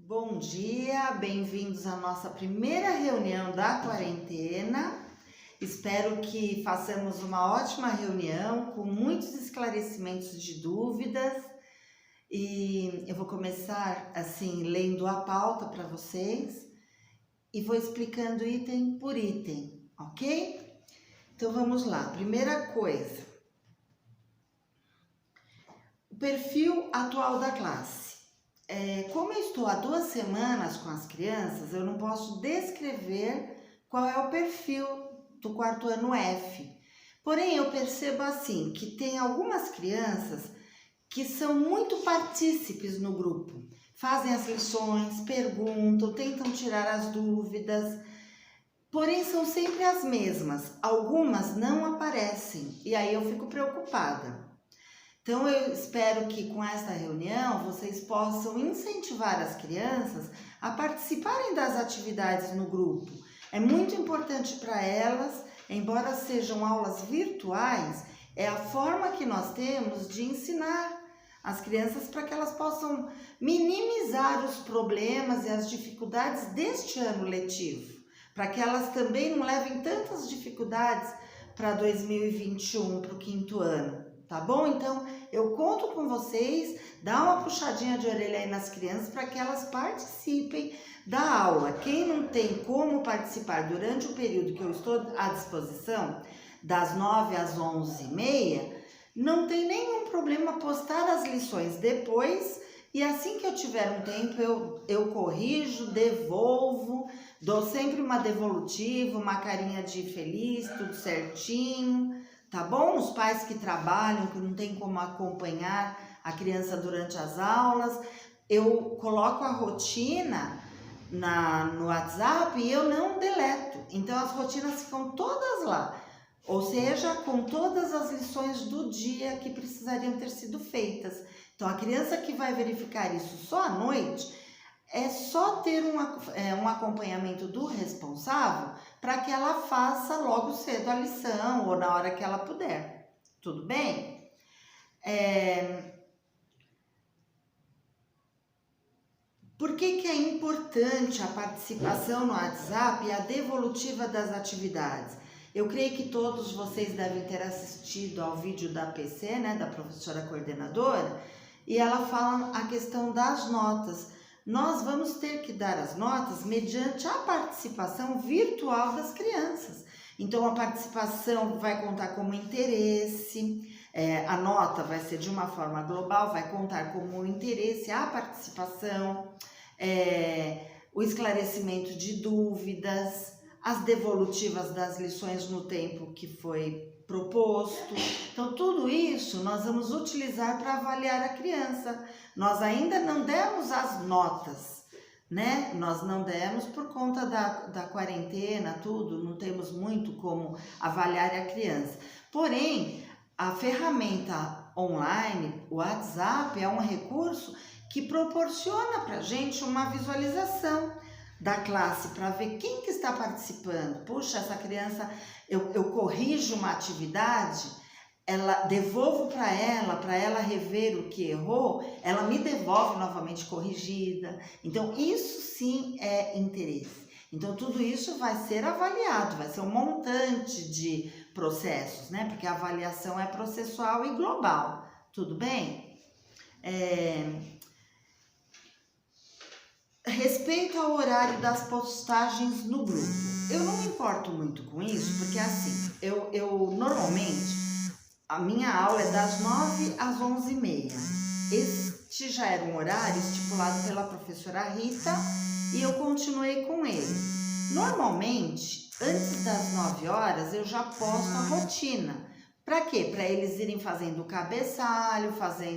Bom dia, bem-vindos à nossa primeira reunião da quarentena. Espero que façamos uma ótima reunião com muitos esclarecimentos de dúvidas. E eu vou começar assim lendo a pauta para vocês e vou explicando item por item, ok? Então vamos lá. Primeira coisa, o perfil atual da classe. Como eu estou há 2 semanas com as crianças, eu não posso descrever qual é o perfil do quarto ano F. Porém, eu percebo assim que tem algumas crianças que são muito partícipes no grupo. Fazem as lições, perguntam, tentam tirar as dúvidas. Porém, são sempre as mesmas. Algumas não aparecem e aí eu fico preocupada. Então, eu espero que com esta reunião vocês possam incentivar as crianças a participarem das atividades no grupo. É muito importante para elas, embora sejam aulas virtuais, é a forma que nós temos de ensinar as crianças para que elas possam minimizar os problemas e as dificuldades deste ano letivo, para que elas também não levem tantas dificuldades para 2021, para o 5º ano. Tá bom? Então, eu conto com vocês, dá uma puxadinha de orelha aí nas crianças para que elas participem da aula. Quem não tem como participar durante o período que eu estou à disposição, das 9 às 11h30, não tem nenhum problema postar as lições depois e assim que eu tiver um tempo eu corrijo, devolvo, dou sempre uma devolutiva, uma carinha de feliz, tudo certinho. Tá bom? Os pais que trabalham, que não tem como acompanhar a criança durante as aulas, eu coloco a rotina no WhatsApp e eu não deleto. Então, as rotinas ficam todas lá. Ou seja, com todas as lições do dia que precisariam ter sido feitas. Então, a criança que vai verificar isso só à noite, é só ter um acompanhamento do responsável para que ela faça logo cedo a lição ou na hora que ela puder. Tudo bem? Por que é importante a participação no WhatsApp e a devolutiva das atividades? Eu creio que todos vocês devem ter assistido ao vídeo da PC, né, da professora coordenadora, e ela fala a questão das notas. Nós vamos ter que dar as notas mediante a participação virtual das crianças. Então, a participação vai contar como interesse, a nota vai ser de uma forma global, vai contar como interesse a participação, o esclarecimento de dúvidas, as devolutivas das lições no tempo que foi proposto. Então, tudo isso nós vamos utilizar para avaliar a criança. Nós ainda não demos as notas, né? Nós não demos por conta da quarentena, tudo, não temos muito como avaliar a criança. Porém, a ferramenta online, o WhatsApp, é um recurso que proporciona para a gente uma visualização da classe para ver quem que está participando. Puxa, essa criança, eu corrijo uma atividade, devolvo para ela rever o que errou, ela me devolve novamente corrigida. Então, isso sim é interesse. Então, tudo isso vai ser avaliado, vai ser um montante de processos, né? Porque a avaliação é processual e global. Tudo bem? Respeito ao horário das postagens no grupo. Eu não me importo muito com isso, porque assim, eu normalmente, a minha aula é das 9 às 11h30. Este já era um horário estipulado pela professora Rita e eu continuei com ele. Normalmente, antes das 9 horas, eu já posto a rotina. Para quê? Para eles irem fazendo o cabeçalho,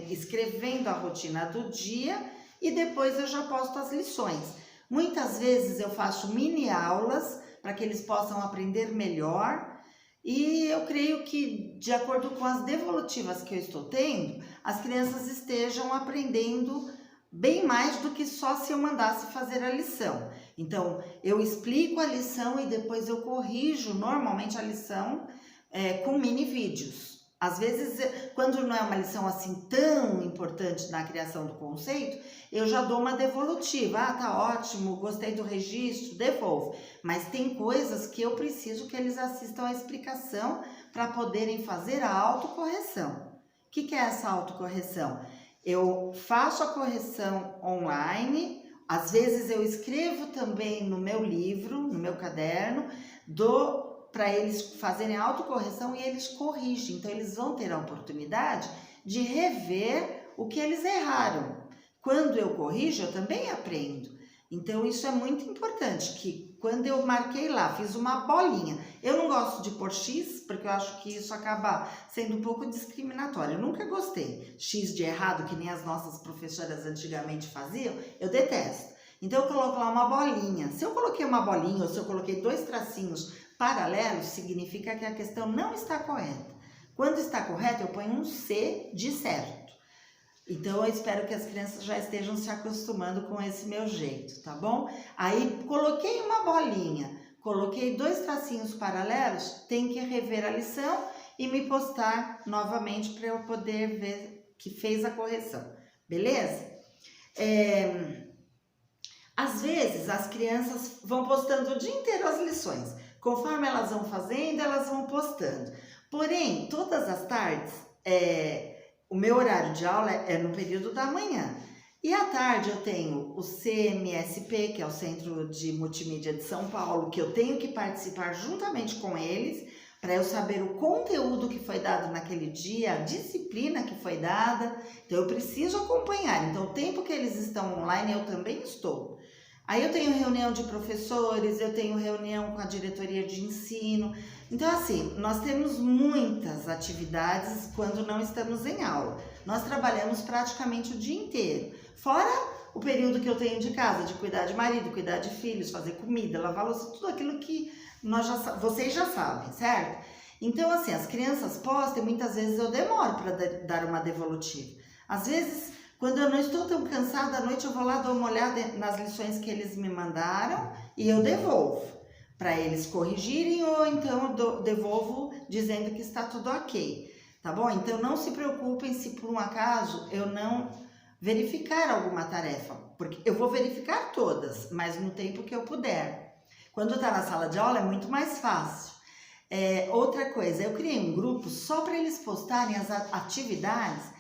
escrevendo a rotina do dia e depois eu já posto as lições. Muitas vezes eu faço mini aulas para que eles possam aprender melhor e eu creio que, de acordo com as devolutivas que eu estou tendo, as crianças estejam aprendendo bem mais do que só se eu mandasse fazer a lição. Então, eu explico a lição e depois eu corrijo normalmente a lição com mini vídeos, Às vezes, quando não é uma lição assim tão importante na criação do conceito, eu já dou uma devolutiva. Ah, tá ótimo, gostei do registro, devolvo. Mas tem coisas que eu preciso que eles assistam a explicação para poderem fazer a autocorreção. O que é essa autocorreção? Eu faço a correção online, às vezes eu escrevo também no meu livro, no meu caderno, para eles fazerem a autocorreção e eles corrigem. Então, eles vão ter a oportunidade de rever o que eles erraram. Quando eu corrijo, eu também aprendo. Então, isso é muito importante, que quando eu marquei lá, fiz uma bolinha. Eu não gosto de pôr X, porque eu acho que isso acaba sendo um pouco discriminatório. Eu nunca gostei. X de errado, que nem as nossas professoras antigamente faziam, eu detesto. Então, eu coloco lá uma bolinha. Se eu coloquei uma bolinha ou se eu coloquei 2 tracinhos paralelos, significa que a questão não está correta. Quando está correta, eu ponho um C de certo. Então, eu espero que as crianças já estejam se acostumando com esse meu jeito, tá bom? Aí, coloquei uma bolinha, coloquei 2 tracinhos paralelos, tem que rever a lição e me postar novamente para eu poder ver que fez a correção, beleza? Às vezes, as crianças vão postando o dia inteiro as lições. Conforme elas vão fazendo, elas vão postando. Porém, todas as tardes, o meu horário de aula é no período da manhã. E à tarde eu tenho o CMSP, que é o Centro de Multimídia de São Paulo, que eu tenho que participar juntamente com eles, para eu saber o conteúdo que foi dado naquele dia, a disciplina que foi dada. Então, eu preciso acompanhar. Então, o tempo que eles estão online, eu também estou. Aí eu tenho reunião de professores, eu tenho reunião com a diretoria de ensino. Então, assim, nós temos muitas atividades quando não estamos em aula. Nós trabalhamos praticamente o dia inteiro. Fora o período que eu tenho de casa, de cuidar de marido, cuidar de filhos, fazer comida, lavar louça, tudo aquilo que vocês já sabem, certo? Então, assim, as crianças postam e muitas vezes eu demoro para dar uma devolutiva. Às vezes, quando eu não estou tão cansada à noite, eu vou lá dar uma olhada nas lições que eles me mandaram e eu devolvo para eles corrigirem, ou então eu devolvo dizendo que está tudo ok, tá bom? Então, não se preocupem se por um acaso eu não verificar alguma tarefa, porque eu vou verificar todas, mas no tempo que eu puder. Quando está na sala de aula é muito mais fácil. Outra coisa, eu criei um grupo só para eles postarem as atividades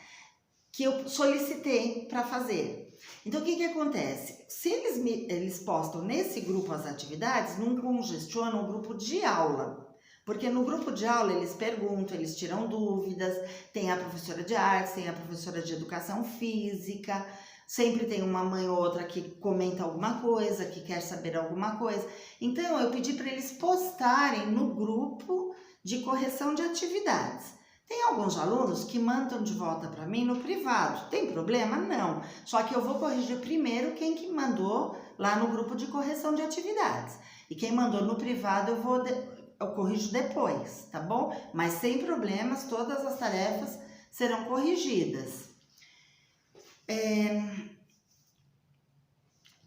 que eu solicitei para fazer. Então, o que acontece? Se eles postam nesse grupo as atividades, não congestionam o grupo de aula. Porque no grupo de aula eles perguntam, eles tiram dúvidas, tem a professora de artes, tem a professora de educação física, sempre tem uma mãe ou outra que comenta alguma coisa, que quer saber alguma coisa. Então, eu pedi para eles postarem no grupo de correção de atividades. Tem alguns alunos que mandam de volta para mim no privado. Tem problema? Não. Só que eu vou corrigir primeiro quem que mandou lá no grupo de correção de atividades. E quem mandou no privado eu corrijo depois, tá bom? Mas sem problemas, todas as tarefas serão corrigidas.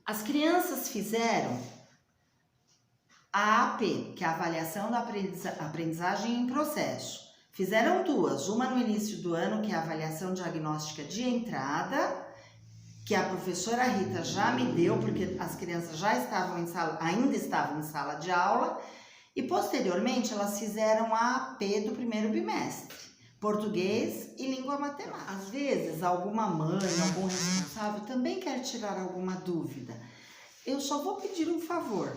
As crianças fizeram a AP, que é a avaliação da aprendizagem em processo. Fizeram 2, uma no início do ano, que é a avaliação diagnóstica de entrada, que a professora Rita já me deu, porque as crianças já estavam ainda estavam em sala de aula, e posteriormente elas fizeram a AP do primeiro bimestre, português e língua matemática. Às vezes, alguma mãe, algum responsável também quer tirar alguma dúvida. Eu só vou pedir um favor.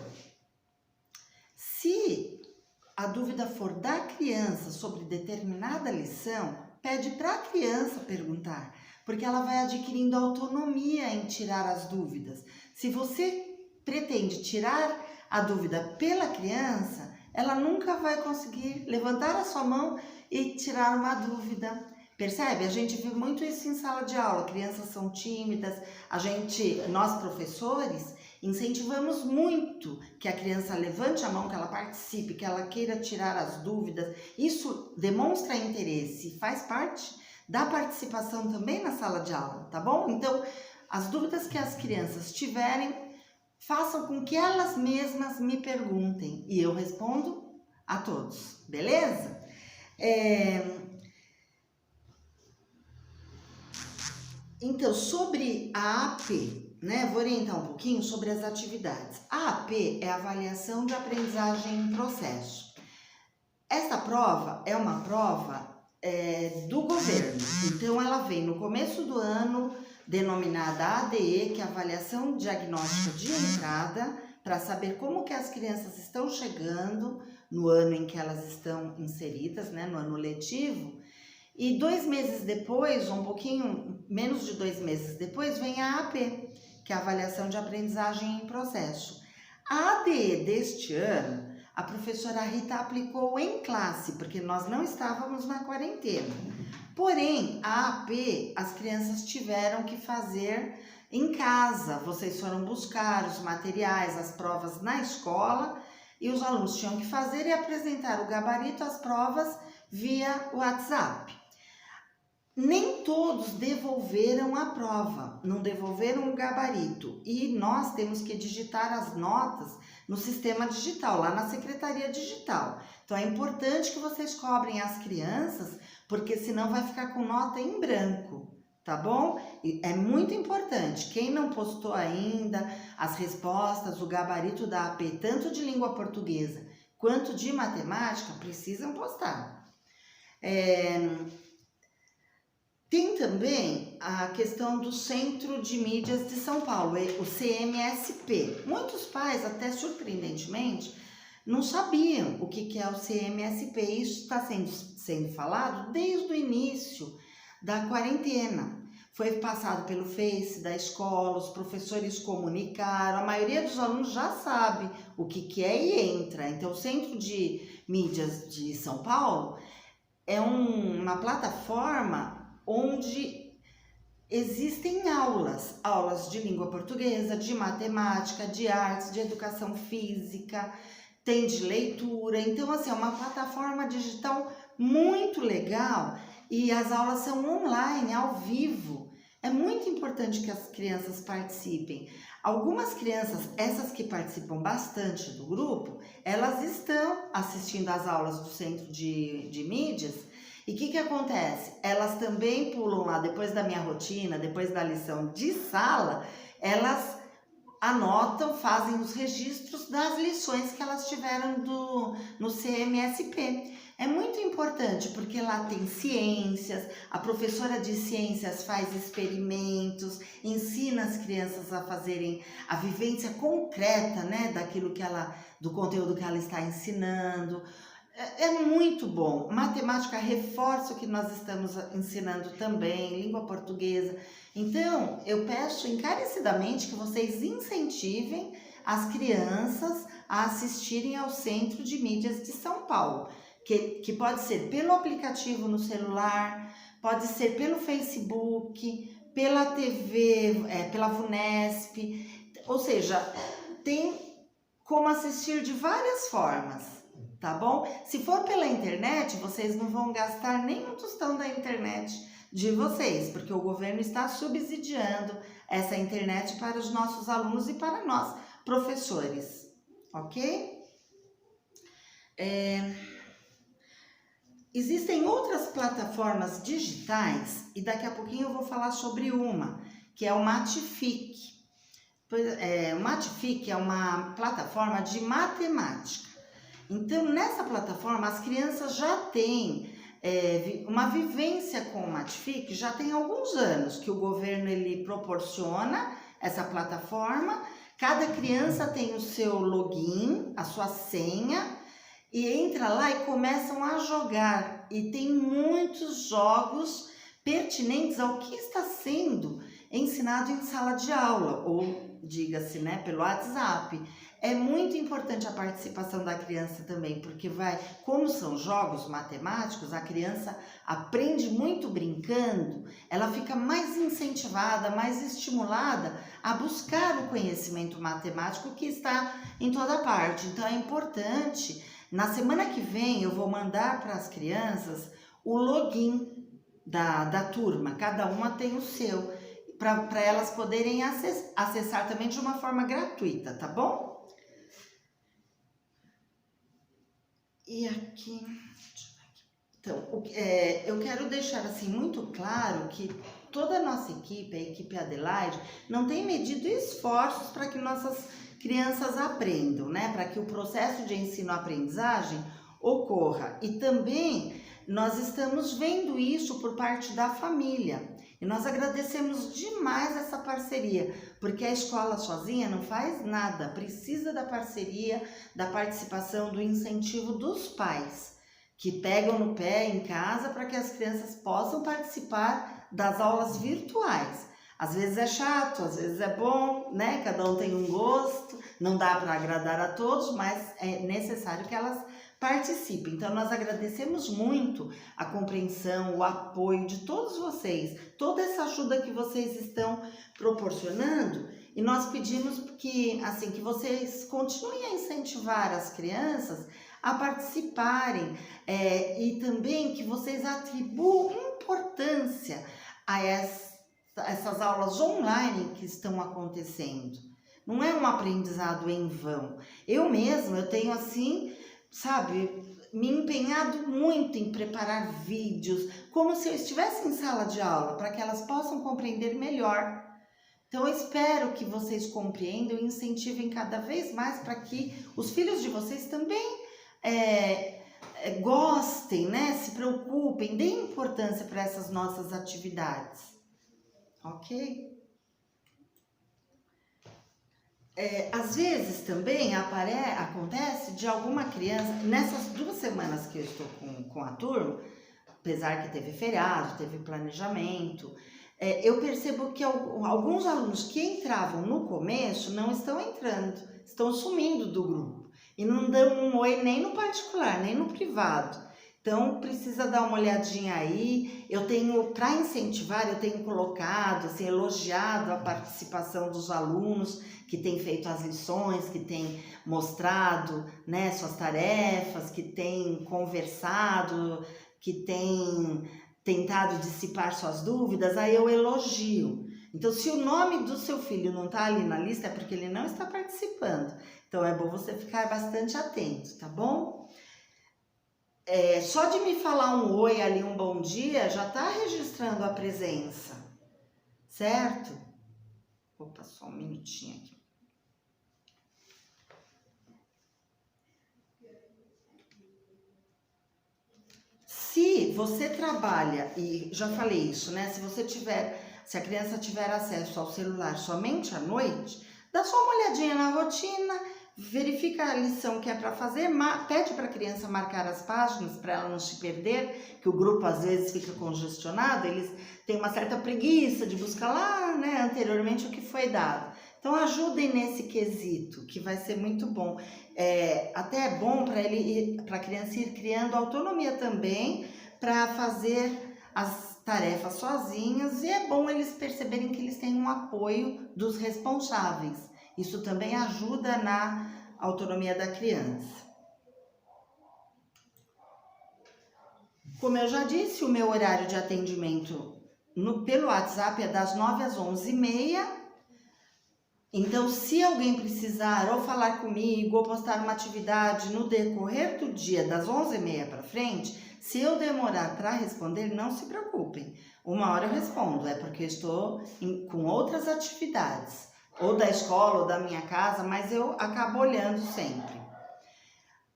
Se a dúvida for da criança sobre determinada lição, pede para a criança perguntar, porque ela vai adquirindo autonomia em tirar as dúvidas. Se você pretende tirar a dúvida pela criança, ela nunca vai conseguir levantar a sua mão e tirar uma dúvida. Percebe? A gente vê muito isso em sala de aula, crianças são tímidas, nós professores, incentivamos muito que a criança levante a mão, que ela participe, que ela queira tirar as dúvidas. Isso demonstra interesse, faz parte da participação também na sala de aula, tá bom? Então, as dúvidas que as crianças tiverem, façam com que elas mesmas me perguntem e eu respondo a todos, beleza? Então, sobre a AP, né? Vou orientar um pouquinho sobre as atividades. A AP é a avaliação de aprendizagem em processo. Essa prova é uma prova do governo. Então, ela vem no começo do ano, denominada ADE, que é a avaliação diagnóstica de entrada, para saber como que as crianças estão chegando no ano em que elas estão inseridas, né? No ano letivo. E 2 meses depois, um pouquinho menos de 2 meses depois, vem a AP, que é a avaliação de aprendizagem em processo. A ADE deste ano, a professora Rita aplicou em classe, porque nós não estávamos na quarentena. Porém, a AP, as crianças tiveram que fazer em casa. Vocês foram buscar os materiais, as provas na escola, e os alunos tinham que fazer e apresentar o gabarito, as provas, via WhatsApp. Nem todos devolveram a prova, não devolveram o gabarito, e nós temos que digitar as notas no sistema digital, lá na Secretaria Digital. Então é importante que vocês cobrem as crianças, porque senão vai ficar com nota em branco, tá bom? E é muito importante, quem não postou ainda as respostas, o gabarito da AP, tanto de língua portuguesa quanto de matemática, precisam postar. Tem também a questão do Centro de Mídias de São Paulo, o CMSP. Muitos pais, até surpreendentemente, não sabiam o que é o CMSP. Isso está sendo falado desde o início da quarentena. Foi passado pelo Face da escola, os professores comunicaram, a maioria dos alunos já sabe o que é e entra. Então, o Centro de Mídias de São Paulo é uma plataforma onde existem aulas de língua portuguesa, de matemática, de artes, de educação física, tem de leitura. Então, assim, é uma plataforma digital muito legal e as aulas são online, ao vivo. É muito importante que as crianças participem. Algumas crianças, essas que participam bastante do grupo, elas estão assistindo às aulas do Centro de Mídias. E o que acontece? Elas também pulam lá, depois da minha rotina, depois da lição de sala, elas anotam, fazem os registros das lições que elas tiveram no CMSP. É muito importante, porque lá tem ciências, a professora de ciências faz experimentos, ensina as crianças a fazerem a vivência concreta, né, do conteúdo que ela está ensinando. É muito bom. Matemática reforça o que nós estamos ensinando também, língua portuguesa. Então, eu peço encarecidamente que vocês incentivem as crianças a assistirem ao Centro de Mídias de São Paulo, que pode ser pelo aplicativo no celular, pode ser pelo Facebook, pela TV, pela VUNESP, ou seja, tem como assistir de várias formas. Tá bom? Se for pela internet, vocês não vão gastar nem um tostão da internet de vocês, porque o governo está subsidiando essa internet para os nossos alunos e para nós, professores, ok? Existem outras plataformas digitais e daqui a pouquinho eu vou falar sobre uma, que é o Matific. O Matific é uma plataforma de matemática. Então, nessa plataforma, as crianças já têm uma vivência com o Matific, já tem alguns anos que o governo ele proporciona essa plataforma. Cada criança tem o seu login, a sua senha, e entra lá e começam a jogar. E tem muitos jogos pertinentes ao que está sendo ensinado em sala de aula, ou diga-se, né, pelo WhatsApp. É muito importante a participação da criança também, porque como são jogos matemáticos, a criança aprende muito brincando, ela fica mais incentivada, mais estimulada a buscar o conhecimento matemático que está em toda parte. Então é importante, na semana que vem eu vou mandar para as crianças o login da turma, cada uma tem o seu, para elas poderem acessar também de uma forma gratuita, tá bom? E aqui, então, eu quero deixar assim muito claro que toda a nossa equipe, a equipe Adelaide, não tem medido esforços para que nossas crianças aprendam, né? Para que o processo de ensino-aprendizagem ocorra. E também nós estamos vendo isso por parte da família. E nós agradecemos demais essa parceria, porque a escola sozinha não faz nada, precisa da parceria, da participação, do incentivo dos pais, que pegam no pé em casa para que as crianças possam participar das aulas virtuais. Às vezes é chato, às vezes é bom, né? Cada um tem um gosto, não dá para agradar a todos, mas é necessário que elas participem. Então, nós agradecemos muito a compreensão, o apoio de todos vocês, toda essa ajuda que vocês estão proporcionando, e nós pedimos que, assim, que vocês continuem a incentivar as crianças a participarem e também que vocês atribuam importância a essas aulas online que estão acontecendo. Não é um aprendizado em vão. Eu tenho assim, sabe, me empenhado muito em preparar vídeos, como se eu estivesse em sala de aula, para que elas possam compreender melhor. Então, eu espero que vocês compreendam e incentivem cada vez mais para que os filhos de vocês também gostem, né? Se preocupem, deem importância para essas nossas atividades, ok? Às vezes também acontece de alguma criança, nessas 2 semanas que eu estou com a turma, apesar que teve feriado, teve planejamento, eu percebo que alguns alunos que entravam no começo não estão entrando, estão sumindo do grupo e não dão um oi nem no particular, nem no privado. Então, precisa dar uma olhadinha aí. Para incentivar, eu tenho colocado, assim, elogiado a participação dos alunos que têm feito as lições, que têm mostrado, né, suas tarefas, que têm conversado, que têm tentado dissipar suas dúvidas, aí eu elogio. Então, se o nome do seu filho não está ali na lista, é porque ele não está participando. Então, é bom você ficar bastante atento, tá bom? Só de me falar um oi ali, um bom dia, já está registrando a presença, certo? Opa, só um minutinho aqui. Se você trabalha, e já falei isso, né? Se a criança tiver acesso ao celular somente à noite, dá só uma olhadinha na rotina, verifica a lição que é para fazer, pede para a criança marcar as páginas para ela não se perder, que o grupo às vezes fica congestionado, eles têm uma certa preguiça de buscar lá, né, anteriormente o que foi dado. Então ajudem nesse quesito, que vai ser muito bom. Até é bom para a criança ir criando autonomia também para fazer as tarefas sozinhas, e é bom eles perceberem que eles têm um apoio dos responsáveis. Isso também ajuda na autonomia da criança. Como eu já disse, o meu horário de atendimento pelo WhatsApp é das 9 às 11h30. Então, se alguém precisar ou falar comigo ou postar uma atividade no decorrer do dia, das 11h30 para frente, se eu demorar para responder, não se preocupem. 1 hora eu respondo, é porque eu estou com outras atividades, ou da escola ou da minha casa, mas eu acabo olhando sempre.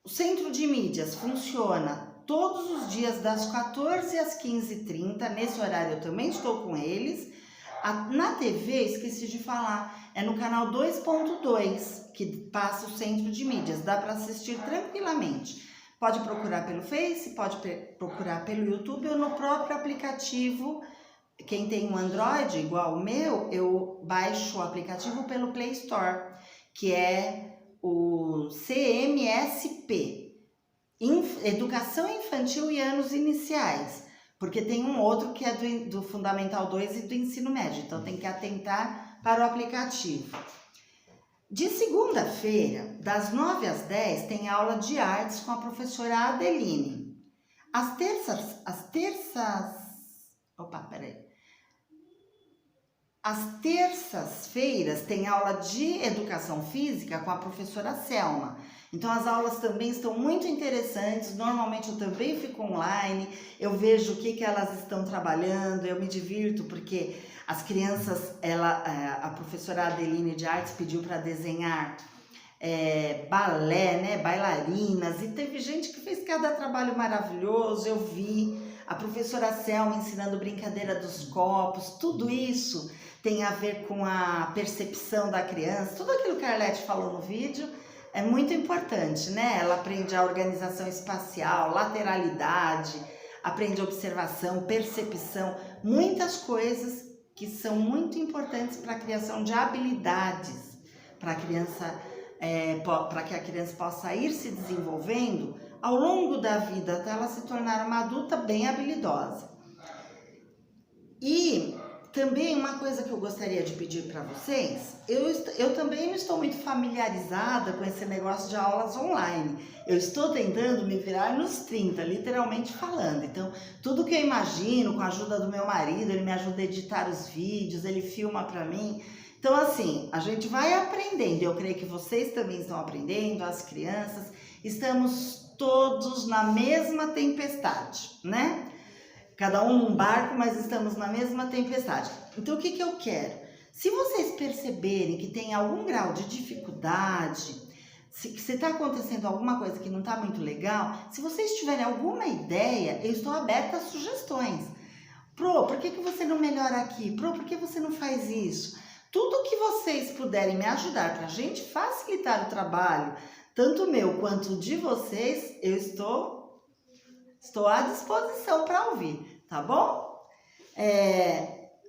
O Centro de Mídias funciona todos os dias das 14 às 15h30, nesse horário eu também estou com eles. Na TV, esqueci de falar, é no canal 2.2 que passa o Centro de Mídias, dá para assistir tranquilamente. Pode procurar pelo Face, pode procurar pelo YouTube ou no próprio aplicativo. Quem tem um Android igual o meu, eu baixo o aplicativo pelo Play Store, que é o CMSP, Educação Infantil e Anos Iniciais, porque tem um outro que é do Fundamental 2 e do Ensino Médio, então tem que atentar para o aplicativo. De segunda-feira, das 9 às 10, tem aula de artes com a professora Adeline. Às terças-feiras tem aula de educação física com a professora Selma. Então as aulas também estão muito interessantes, normalmente eu também fico online, eu vejo o que elas estão trabalhando, eu me divirto porque as crianças, a professora Adeline de Artes pediu para desenhar balé, né, bailarinas, e teve gente que fez cada trabalho maravilhoso, eu vi. A professora Selma ensinando brincadeira dos copos, tudo isso tem a ver com a percepção da criança, tudo aquilo que a Arlete falou no vídeo é muito importante, né? Ela aprende a organização espacial, lateralidade, aprende observação, percepção, muitas coisas que são muito importantes para a criação de habilidades, para que a criança possa ir se desenvolvendo ao longo da vida até ela se tornar uma adulta bem habilidosa. E também uma coisa que eu gostaria de pedir para vocês, eu também não estou muito familiarizada com esse negócio de aulas online. Eu estou tentando me virar nos 30, literalmente falando. Então, tudo que eu imagino, com a ajuda do meu marido, ele me ajuda a editar os vídeos, ele filma para mim. Então, assim, a gente vai aprendendo. Eu creio que vocês também estão aprendendo, as crianças. Estamos todos na mesma tempestade, né? Cada um num barco, mas estamos na mesma tempestade. Então, o que eu quero? Se vocês perceberem que tem algum grau de dificuldade, se está acontecendo alguma coisa que não está muito legal, se vocês tiverem alguma ideia, eu estou aberta a sugestões. Pro, por que você não melhora aqui? Pro, por que você não faz isso? Tudo que vocês puderem me ajudar para a gente facilitar o trabalho, tanto meu quanto de vocês, eu estou à disposição para ouvir, tá bom?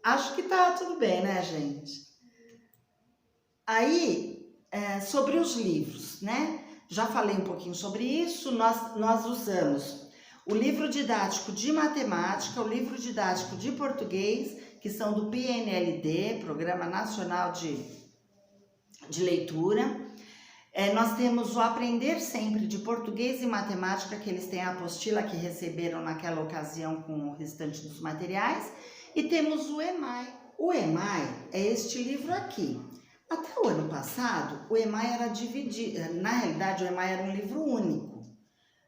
Acho que tá tudo bem, né, gente? Aí, sobre os livros, né? Já falei um pouquinho sobre isso. Nós usamos o livro didático de matemática, o livro didático de português, que são do PNLD, Programa Nacional de Leitura. Nós temos o Aprender Sempre de Português e Matemática, que eles têm a apostila que receberam naquela ocasião com o restante dos materiais. E temos o EMAI. O EMAI é este livro aqui. Até o ano passado, o EMAI era dividido. Na realidade, o EMAI era um livro único.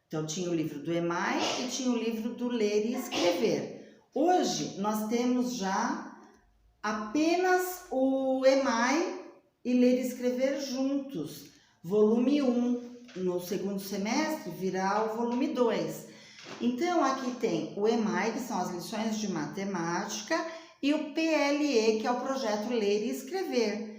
Então, tinha o livro do EMAI e tinha o livro do Ler e Escrever. Hoje, nós temos já apenas o EMAI e Ler e Escrever juntos. Volume 1, no segundo semestre, virá o volume 2. Então, aqui tem o EMAI, que são as lições de matemática, e o PLE, que é o projeto Ler e Escrever.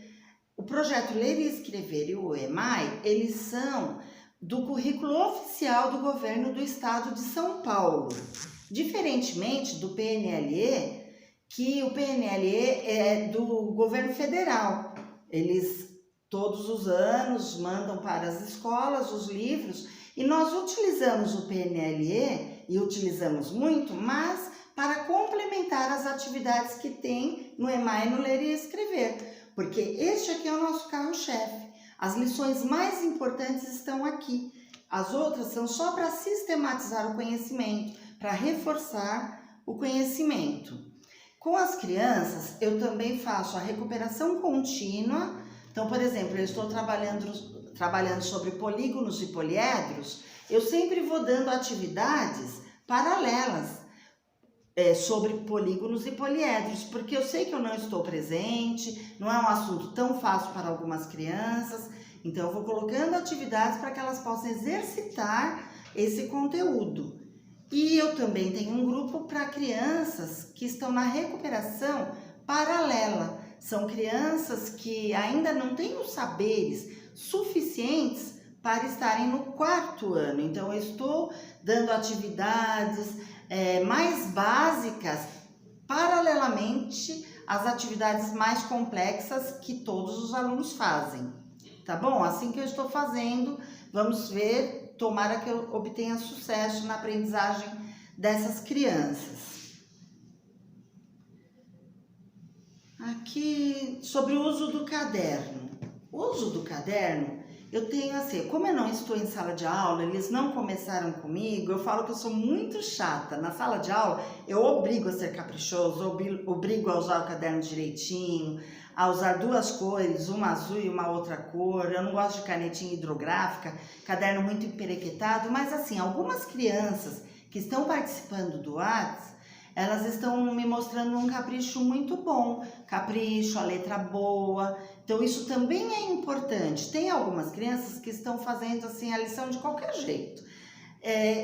O projeto Ler e Escrever e o EMAI, eles são do currículo oficial do governo do estado de São Paulo. Diferentemente do PNLE, que o PNLE é do governo federal. Eles todos os anos mandam para as escolas os livros e nós utilizamos o PNLE e utilizamos muito, mas para complementar as atividades que tem no EMAI no Ler e Escrever, porque este aqui é o nosso carro-chefe. As lições mais importantes estão aqui. As outras são só para sistematizar o conhecimento, para reforçar o conhecimento. Com as crianças, eu também faço a recuperação contínua. Então, por exemplo, eu estou trabalhando sobre polígonos e poliedros, eu sempre vou dando atividades paralelas sobre polígonos e poliedros, porque eu sei que eu não estou presente, não é um assunto tão fácil para algumas crianças, então eu vou colocando atividades para que elas possam exercitar esse conteúdo. E eu também tenho um grupo para crianças que estão na recuperação paralela. São crianças que ainda não têm os saberes suficientes para estarem no 4º ano. Então, eu estou dando atividades mais básicas paralelamente às atividades mais complexas que todos os alunos fazem. Tá bom? Assim que eu estou fazendo, vamos ver, tomara que eu obtenha sucesso na aprendizagem dessas crianças. Aqui, sobre o uso do caderno. O uso do caderno, eu tenho assim, como eu não estou em sala de aula, eles não começaram comigo, eu falo que eu sou muito chata. Na sala de aula, eu obrigo a ser caprichoso, obrigo a usar o caderno direitinho, a usar duas cores, uma azul e uma outra cor. Eu não gosto de canetinha hidrográfica, caderno muito emperequetado, mas assim, algumas crianças que estão participando do Whats, elas estão me mostrando um capricho muito bom, capricho, a letra boa. Então isso também é importante. Tem algumas crianças que estão fazendo assim a lição de qualquer jeito.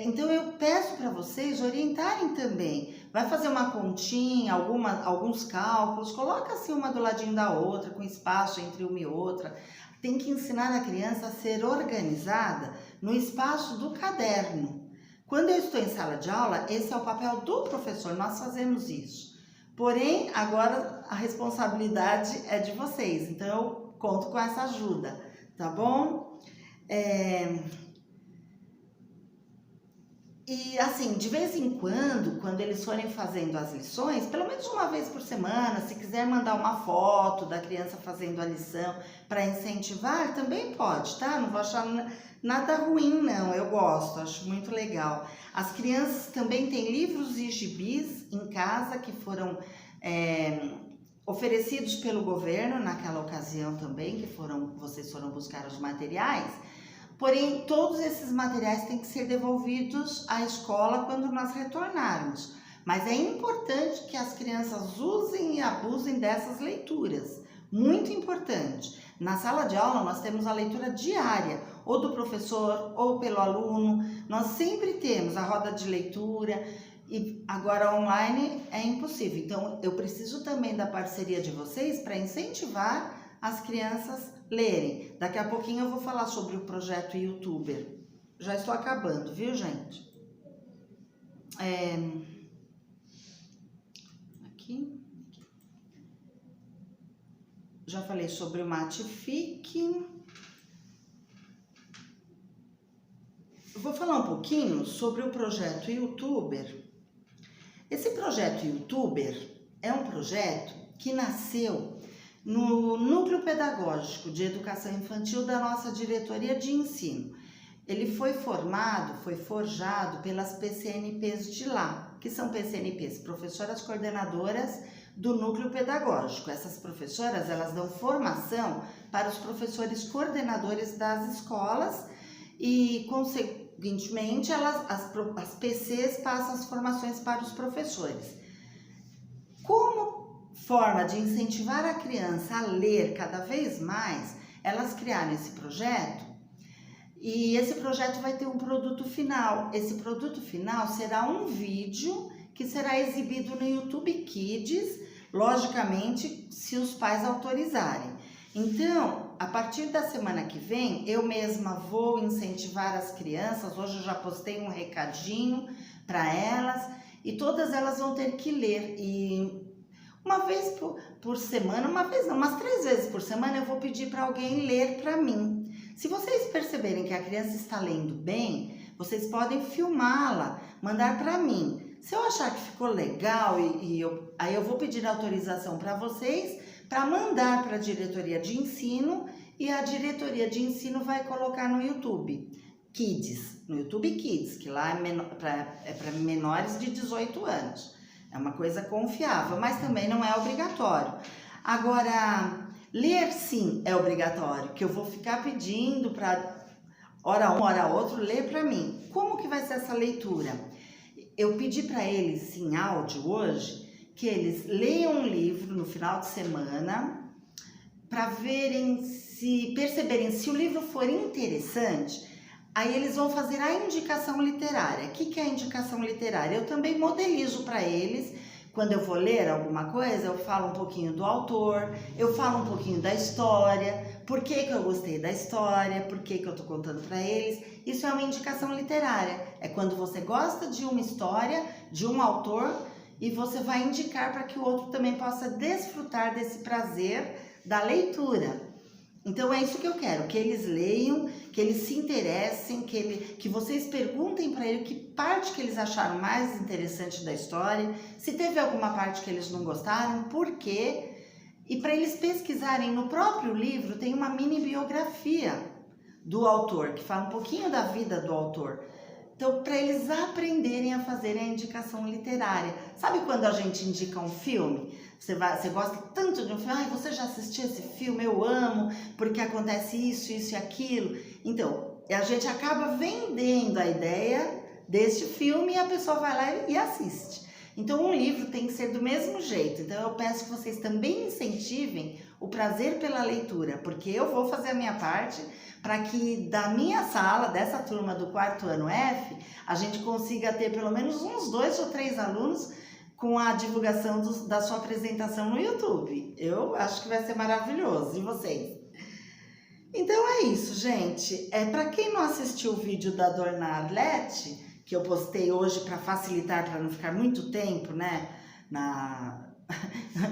Então eu peço para vocês orientarem também. Vai fazer uma continha, alguns cálculos, coloca assim uma do ladinho da outra, com espaço entre uma e outra. Tem que ensinar a criança a ser organizada no espaço do caderno. Quando eu estou em sala de aula, esse é o papel do professor, nós fazemos isso. Porém, agora a responsabilidade é de vocês, então eu conto com essa ajuda, tá bom? E assim, de vez em quando eles forem fazendo as lições, pelo menos uma vez por semana, se quiser mandar uma foto da criança fazendo a lição para incentivar, também pode, tá? Não vou achar nada ruim, não. Eu gosto, acho muito legal. As crianças também têm livros e gibis em casa que foram oferecidos pelo governo naquela ocasião também, vocês foram buscar os materiais. Porém, todos esses materiais têm que ser devolvidos à escola quando nós retornarmos. Mas é importante que as crianças usem e abusem dessas leituras. Muito importante. Na sala de aula, nós temos a leitura diária, ou do professor, ou pelo aluno. Nós sempre temos a roda de leitura, e agora online é impossível. Então, eu preciso também da parceria de vocês para incentivar as crianças lerem. Daqui a pouquinho eu vou falar sobre o projeto YouTuber. Já estou acabando, viu, gente? Aqui. Já falei sobre o Matific. Eu vou falar um pouquinho sobre o projeto YouTuber. Esse projeto YouTuber é um projeto que nasceu no Núcleo Pedagógico de Educação Infantil da nossa diretoria de ensino. Ele foi forjado pelas PCNPs de lá, que são PCNPs, professoras coordenadoras do Núcleo Pedagógico. Essas professoras, elas dão formação para os professores coordenadores das escolas e, consequentemente, as PCs passam as formações para os professores. Como forma de incentivar a criança a ler cada vez mais, elas criaram esse projeto e esse projeto vai ter um produto final. Esse produto final será um vídeo que será exibido no YouTube Kids, logicamente, se os pais autorizarem. Então, a partir da semana que vem, eu mesma vou incentivar as crianças. Hoje eu já postei um recadinho para elas e todas elas vão ter que ler. E uma vez por semana, umas 3 vezes por semana eu vou pedir para alguém ler para mim. Se vocês perceberem que a criança está lendo bem, vocês podem filmá-la, mandar para mim. Se eu achar que ficou legal, aí eu vou pedir autorização para vocês para mandar para a diretoria de ensino e a diretoria de ensino vai colocar no YouTube Kids, que lá é para menores de 18 anos. É uma coisa confiável, mas também não é obrigatório. Agora, ler sim é obrigatório, que eu vou ficar pedindo para hora um, hora outro, ler para mim. Como que vai ser essa leitura? Eu pedi para eles em áudio hoje que eles leiam um livro no final de semana para perceberem se o livro for interessante. Aí eles vão fazer a indicação literária. O que é a indicação literária? Eu também modelizo para eles. Quando eu vou ler alguma coisa, eu falo um pouquinho do autor, eu falo um pouquinho da história, por que eu gostei da história, por que eu estou contando para eles. Isso é uma indicação literária. É quando você gosta de uma história, de um autor, e você vai indicar para que o outro também possa desfrutar desse prazer da leitura. Então é isso que eu quero, que eles leiam, que eles se interessem, que vocês perguntem para ele que parte que eles acharam mais interessante da história, se teve alguma parte que eles não gostaram, por quê? E para eles pesquisarem no próprio livro, tem uma mini biografia do autor, que fala um pouquinho da vida do autor. Então, para eles aprenderem a fazerem a indicação literária. Sabe quando a gente indica um filme? Você gosta tanto de um filme, você já assistiu esse filme? Eu amo, porque acontece isso, isso e aquilo. Então, a gente acaba vendendo a ideia deste filme e a pessoa vai lá e assiste. Então, um livro tem que ser do mesmo jeito. Então, eu peço que vocês também incentivem o prazer pela leitura, porque eu vou fazer a minha parte para que da minha sala, dessa turma do 4º ano F, a gente consiga ter pelo menos uns 2 ou 3 alunos com a divulgação da sua apresentação no YouTube. Eu acho que vai ser maravilhoso. E vocês? Então é isso, gente. Para quem não assistiu o vídeo da Dona Arlete, que eu postei hoje para facilitar, para não ficar muito tempo, né,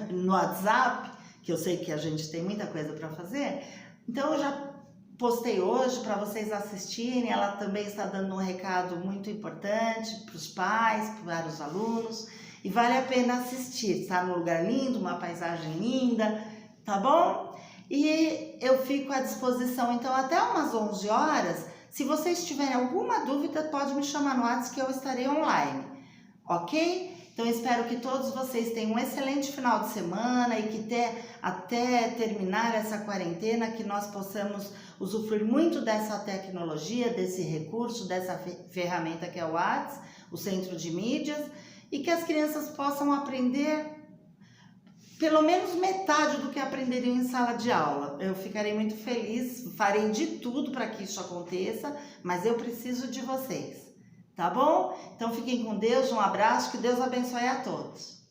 no WhatsApp, que eu sei que a gente tem muita coisa para fazer, então eu já postei hoje para vocês assistirem. Ela também está dando um recado muito importante para os pais, para os alunos, e vale a pena assistir. Está num lugar lindo, uma paisagem linda, tá bom? E eu fico à disposição, então, até umas 11 horas. Se vocês tiverem alguma dúvida, pode me chamar no WhatsApp que eu estarei online, ok? Então, espero que todos vocês tenham um excelente final de semana e que até terminar essa quarentena, que nós possamos usufruir muito dessa tecnologia, desse recurso, dessa ferramenta que é o WhatsApp, o Centro de Mídias, e que as crianças possam aprender pelo menos metade do que aprenderiam em sala de aula. Eu ficarei muito feliz, farei de tudo para que isso aconteça, mas eu preciso de vocês, tá bom? Então fiquem com Deus, um abraço, que Deus abençoe a todos.